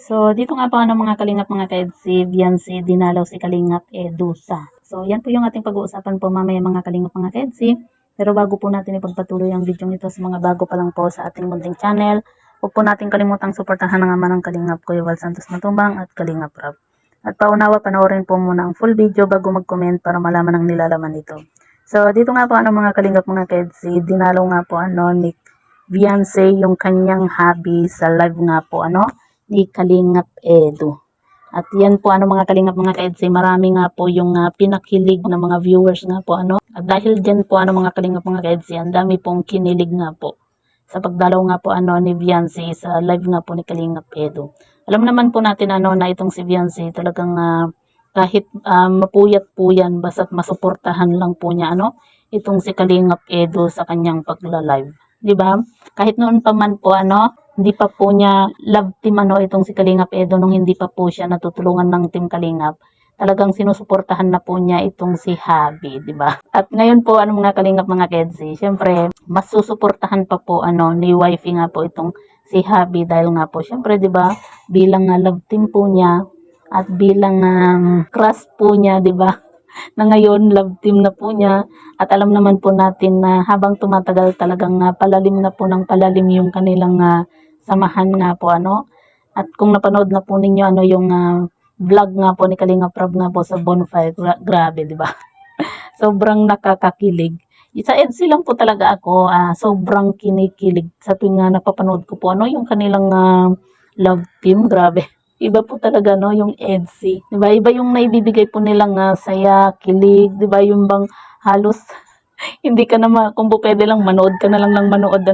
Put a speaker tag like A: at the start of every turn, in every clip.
A: So, dito nga po mga kalingap mga ka-EDC, Beyonce, dinalaw si Kalingap Edusa. So, yan po yung ating pag-uusapan po mamaya mga kalingap mga ka-EDC. Pero bago po natin ipagpatuloy ang video ito sa mga bago pa lang po sa ating munting channel, huwag po natin kalimutang suportahan ng ama ng Kalingap Kuya Val Santos Matubang at Kalingap Rob. At paunawa, panoorin po muna ang full video bago mag-comment para malaman ang nilalaman nito. So, dito nga po mga kalingap mga ka-EDC, dinalaw nga po ni Beyonce yung kanyang hobby sa live nga po ni Kalingap Edu. At yan po mga kalingap mga ka-EDC, marami nga po yung pinakilig ng mga viewers nga po At dahil dyan po mga kalingap mga ka-EDC, ang dami pong kinilig nga po sa pagdalaw nga po ni Beyonce sa live nga po ni Kalingap Edu. Alam naman po natin na itong si Beyonce talagang kahit mapuyat po yan, basta't masuportahan lang po niya itong si Kalingap Edu sa kanyang pagla-live. 'Di ba? Kahit noon pa man po hindi pa po niya love team itong si Kalingap Edu, nung hindi pa po siya natutulungan ng Team Kalingap. Talagang sinusuportahan na po niya itong si Habi, 'di ba? At ngayon po mga Kalingap mga Kedsi, syempre mas susuportahan pa po ni wifey nga po itong si Habi dahil nga po syempre 'di ba, bilang love team po niya at bilang crush po niya, 'di ba? Na ngayon love team na po niya, at alam naman po natin na habang tumatagal talagang palalim na po ng palalim yung kanilang samahan nga po at kung napanood na po ninyo yung vlog nga po ni Kalingap Rob nga po sa Bonfire, grabe 'di ba? Sobrang nakakakilig. Sa EDC lang po talaga ako sobrang kinikilig sa tuwing napapanood ko po yung kanilang love team, grabe. Iba po talaga yung EDC. 'Di ba? Iba yung naibibigay po nilang saya, kilig, 'di ba? Yung bang halos hindi ka na kung pwede lang manood ka na lang ng manood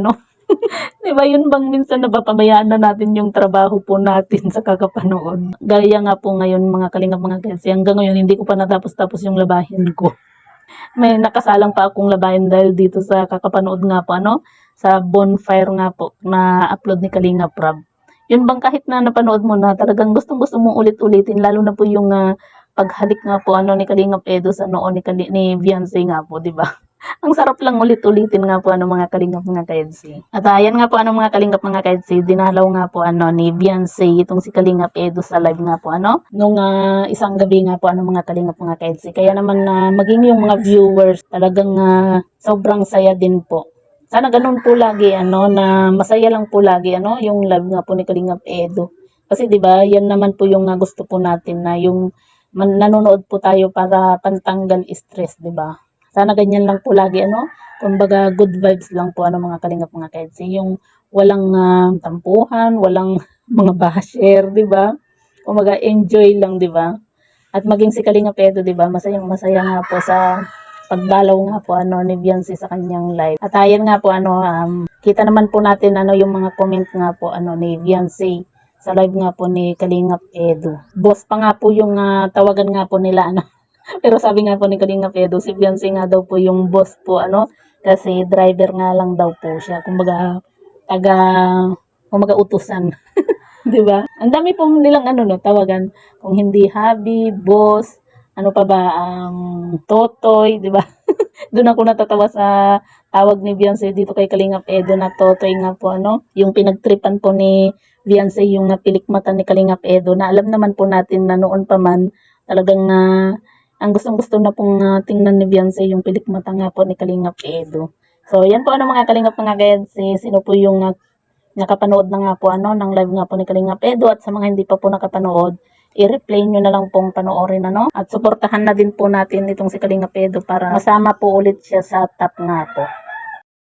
A: 'Di ba? Yun bang minsan napapabayaan na natin yung trabaho po natin sa kakapanood. Gaya nga po ngayon mga kalingap mga kasi hanggang ngayon hindi ko pa natapos-tapos yung labahin ko. May nakasalang pa akong labahin dahil dito sa kakapanood nga po sa Bonfire nga po na upload ni Kalingap Rob. Yun bang kahit na napanood mo na talagang gustong-gusto mong ulit-ulitin, lalo na po yung paghalik nga po ni Kalingap Edu sa noon ni Beyonce nga po, 'di ba? Ang sarap lang ulit-ulitin nga po mga kalingap mga ka-EDC. At ayan nga po mga kalingap mga ka-EDC, dinalaw nga po ni Beyonce itong si Kalingap Edu sa live nga po nung isang gabi nga po mga kalingap mga ka-EDC. Kaya naman maging yung mga viewers talagang sobrang saya din po. Sana ganun po lagi na masaya lang po lagi yung live nga po ni Kalingap Edu. Kasi 'di ba, yan naman po yung gusto po natin na yung nanonood po tayo para pantanggal stress, 'di ba? Sana ganyan lang po lagi kumbaga good vibes lang po mga kalingap mga ka-EDC. Yung walang tampuhan, walang mga basher, 'di ba? Kumbaga enjoy lang, 'di ba? At maging si Kalingap Edu, 'di ba? Masaya nga po sa pagdalaw nga po ni Beyonce sa kanyang live. At ayan nga po kita naman po natin yung mga comment nga po ni Beyonce sa live nga po ni Kalingap Edu. Boss pa nga po yung tawagan nga po nila Pero sabi nga po ni Kalingap Edu, si Beyonce nga daw po yung boss po kasi driver nga lang daw po siya. Kumbaga kumbaga utusan. 'Di ba? Ang dami pong nilang tawagan, kung hindi hubby, boss, ano pa ba, totoy, 'di ba? Doon ako natatawa sa tawag ni Beyonce dito kay Kalingap Edu na totoy nga po yung pinagtripan po ni Beyonce yung napilik mata ni Kalingap Edu, na alam naman po natin na noon pa man talagang ang gustong-gusto na pong tingnan ni Beyonce yung pilik mata nga po ni Kalingap Edu. So yan po mga kalingap mga ka-EDC, sino po yung nakapanood na nga po ng live nga po ni Kalingap Edu, at sa mga hindi pa po nakapanood, i-replay nyo na lang pong panoorin at suportahan na din po natin itong si Kalingap Edu para masama po ulit siya sa top nga po.